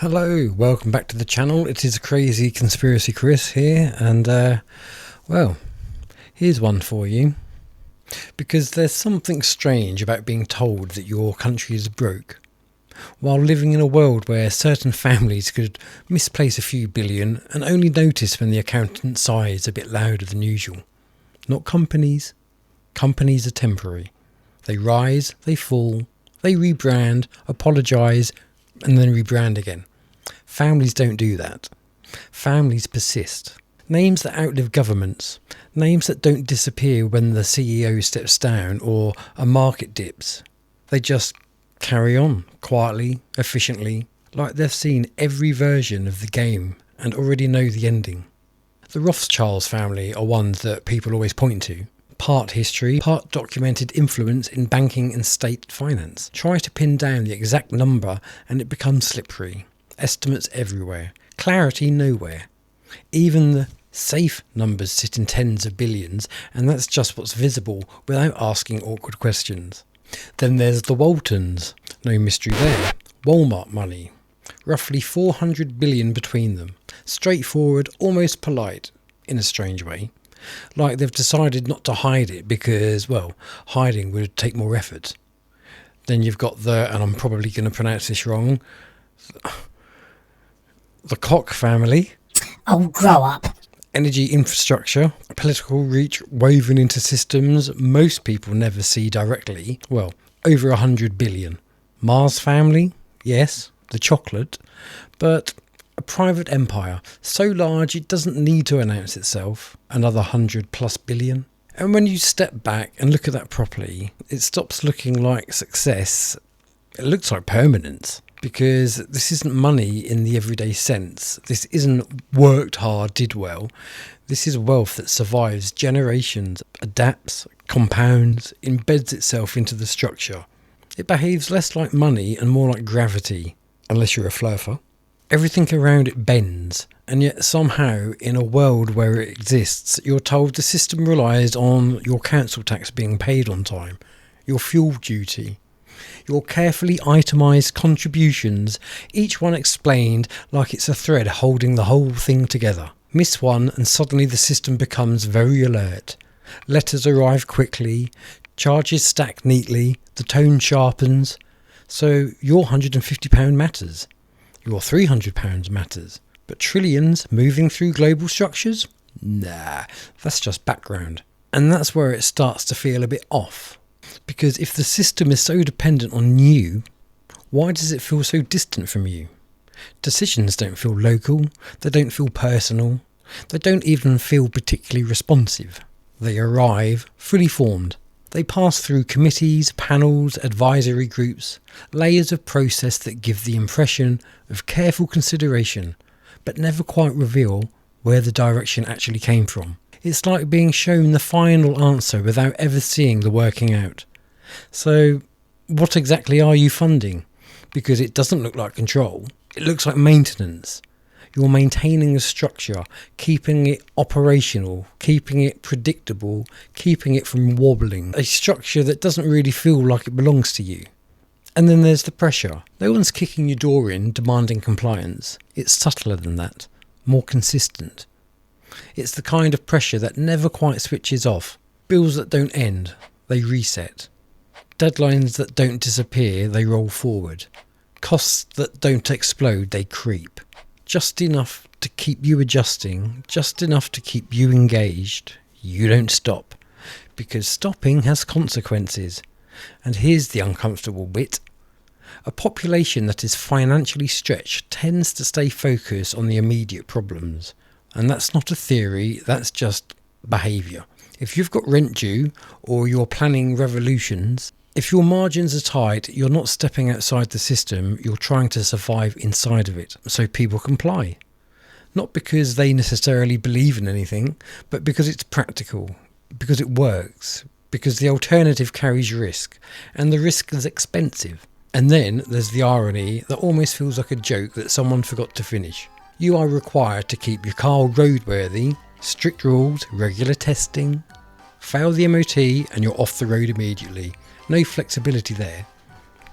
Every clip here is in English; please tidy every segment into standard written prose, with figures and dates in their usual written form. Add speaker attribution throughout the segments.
Speaker 1: Hello, welcome back to the channel. It is Crazy Conspiracy Chris here, and well, here's one for you. Because there's something strange about being told that your country is broke, while living in a world where certain families could misplace a few billion and only notice when the accountant sighs a bit louder than usual. Not companies. Companies are temporary. They rise, they fall, they rebrand, apologise, and then rebrand again. Families don't do that. Families persist. Names that outlive governments. Names that don't disappear when the CEO steps down or a market dips. They just carry on, quietly, efficiently, like they've seen every version of the game and already know the ending. The Rothschilds family are ones that people always point to. Part history, part documented influence in banking and state finance. Try to pin down the exact number and it becomes slippery. Estimates everywhere. Clarity nowhere. Even the safe numbers sit in tens of billions, and that's just what's visible without asking awkward questions. Then there's the Waltons. No mystery there. Walmart money. Roughly 400 billion between them. Straightforward, almost polite, in a strange way. Like they've decided not to hide it because, well, hiding would take more effort. Then you've got the, and I'm probably going to pronounce this wrong, the Koch family.
Speaker 2: Oh, grow up.
Speaker 1: Energy infrastructure, political reach woven into systems most people never see directly. Well, over 100 billion. Mars family, yes, the chocolate, but a private empire, so large it doesn't need to announce itself. Another 100+ billion. And when you step back and look at that properly, it stops looking like success. It looks like permanence. Because this isn't money in the everyday sense. This isn't worked hard, did well. This is wealth that survives generations, adapts, compounds, embeds itself into the structure. It behaves less like money and more like gravity, unless you're a flurfer. Everything around it bends, and yet somehow in a world where it exists, you're told the system relies on your council tax being paid on time, your fuel duty, your carefully itemised contributions, each one explained like it's a thread holding the whole thing together. Miss one and suddenly the system becomes very alert. Letters arrive quickly, charges stack neatly, the tone sharpens. So your £150 matters. Your £300 matters. But trillions moving through global structures? Nah, that's just background. And that's where it starts to feel a bit off. Because if the system is so dependent on you, why does it feel so distant from you? Decisions don't feel local, they don't feel personal, they don't even feel particularly responsive. They arrive fully formed. They pass through committees, panels, advisory groups, layers of process that give the impression of careful consideration, but never quite reveal where the direction actually came from. It's like being shown the final answer without ever seeing the working out. So, what exactly are you funding? Because it doesn't look like control. It looks like maintenance. You're maintaining a structure, keeping it operational, keeping it predictable, keeping it from wobbling. A structure that doesn't really feel like it belongs to you. And then there's the pressure. No one's kicking your door in, demanding compliance. It's subtler than that, more consistent. It's the kind of pressure that never quite switches off. Bills that don't end, they reset. Deadlines that don't disappear, they roll forward. Costs that don't explode, they creep. Just enough to keep you adjusting, just enough to keep you engaged. You don't stop, because stopping has consequences. And here's the uncomfortable bit. A population that is financially stretched tends to stay focused on the immediate problems. And that's not a theory, that's just behaviour. If you've got rent due, or you're planning revolutions, if your margins are tight, you're not stepping outside the system, you're trying to survive inside of it, so people comply. Not because they necessarily believe in anything, but because it's practical, because it works, because the alternative carries risk, and the risk is expensive. And then there's the irony that almost feels like a joke that someone forgot to finish. You are required to keep your car roadworthy, strict rules, regular testing. Fail the MOT and you're off the road immediately. No flexibility there.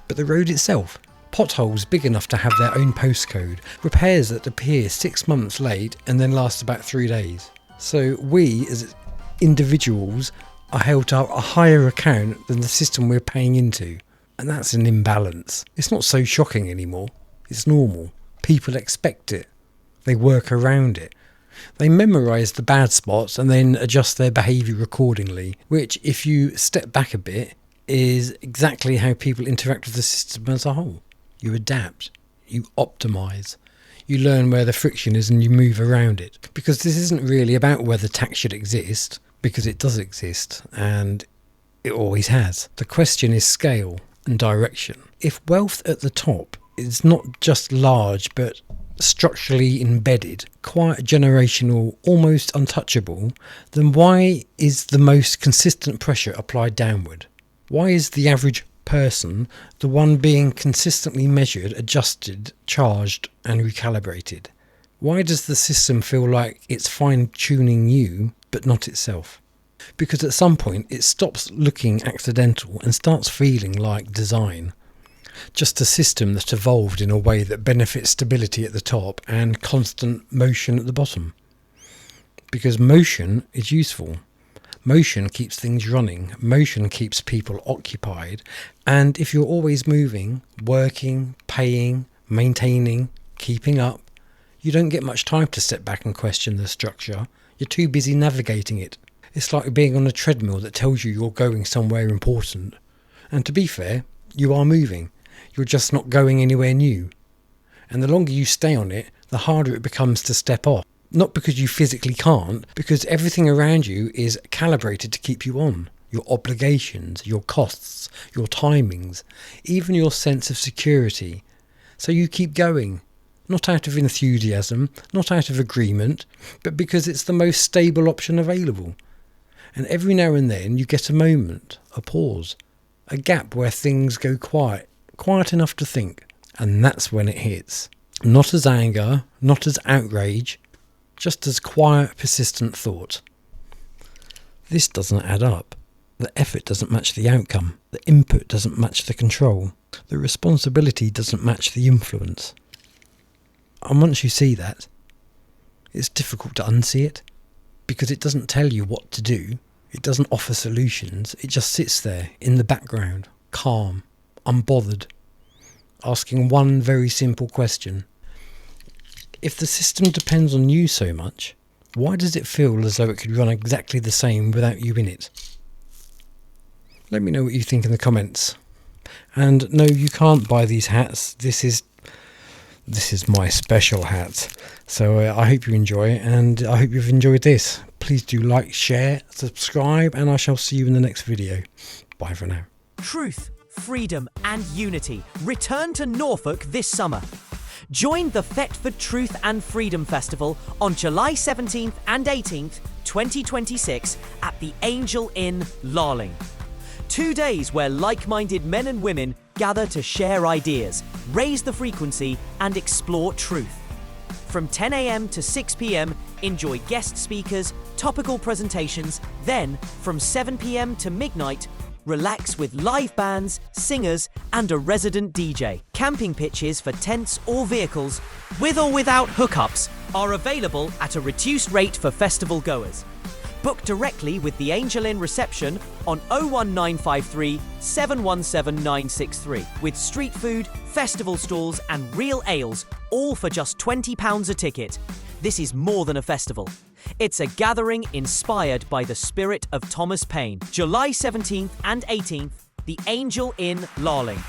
Speaker 1: But the road itself, potholes big enough to have their own postcode, repairs that appear 6 months late and then last about 3 days. So we as individuals are held to a higher account than the system we're paying into. And that's an imbalance. It's not so shocking anymore. It's normal. People expect it. They work around it. They memorise the bad spots and then adjust their behaviour accordingly, which, if you step back a bit, is exactly how people interact with the system as a whole. You adapt. You optimise. You learn where the friction is and you move around it. Because this isn't really about whether tax should exist, because it does exist and it always has. The question is scale and direction. If wealth at the top is not just large but structurally embedded, quite generational, almost untouchable, then why is the most consistent pressure applied downward? Why is the average person the one being consistently measured, adjusted, charged and recalibrated? Why does the system feel like it's fine-tuning you but not itself? Because at some point it stops looking accidental and starts feeling like design. Just a system that evolved in a way that benefits stability at the top and constant motion at the bottom. Because motion is useful. Motion keeps things running. Motion keeps people occupied. And if you're always moving, working, paying, maintaining, keeping up, you don't get much time to step back and question the structure. You're too busy navigating it. It's like being on a treadmill that tells you you're going somewhere important. And to be fair, you are moving. You're just not going anywhere new. And the longer you stay on it, the harder it becomes to step off. Not because you physically can't, because everything around you is calibrated to keep you on. Your obligations, your costs, your timings, even your sense of security. So you keep going. Not out of enthusiasm, not out of agreement, but because it's the most stable option available. And every now and then you get a moment, a pause, a gap where things go quiet enough to think. And that's when it hits. Not as anger, not as outrage, just as quiet, persistent thought. This doesn't add up. The effort doesn't match the outcome. The input doesn't match the control. The responsibility doesn't match the influence. And once you see that, it's difficult to unsee it, because it doesn't tell you what to do. It doesn't offer solutions. It just sits there in the background, calm, unbothered, asking one very simple question. If the system depends on you so much, why does it feel as though it could run exactly the same without you in it? Let me know what you think in the comments. And no, you can't buy these hats. This is my special hat. So I hope you enjoy it, and I hope you've enjoyed this. Please do like, share, subscribe, and I shall see you in the next video. Bye for now.
Speaker 2: Truth, freedom and unity return to Norfolk this summer. Join the Thetford Truth and Freedom Festival on July 17th and 18th, 2026 at the Angel Inn, Larling. 2 days where like-minded men and women gather to share ideas, raise the frequency and explore truth. From 10 a.m. to 6 p.m, enjoy guest speakers, topical presentations, then from 7 p.m. to midnight, relax with live bands, singers, and a resident DJ. Camping pitches for tents or vehicles, with or without hookups, are available at a reduced rate for festival goers. Book directly with the Angel Inn reception on 01953 717 963 with street food, festival stalls, and real ales, all for just £20 a ticket. This is more than a festival. It's a gathering inspired by the spirit of Thomas Paine. July 17th and 18th, the Angel Inn, Larling.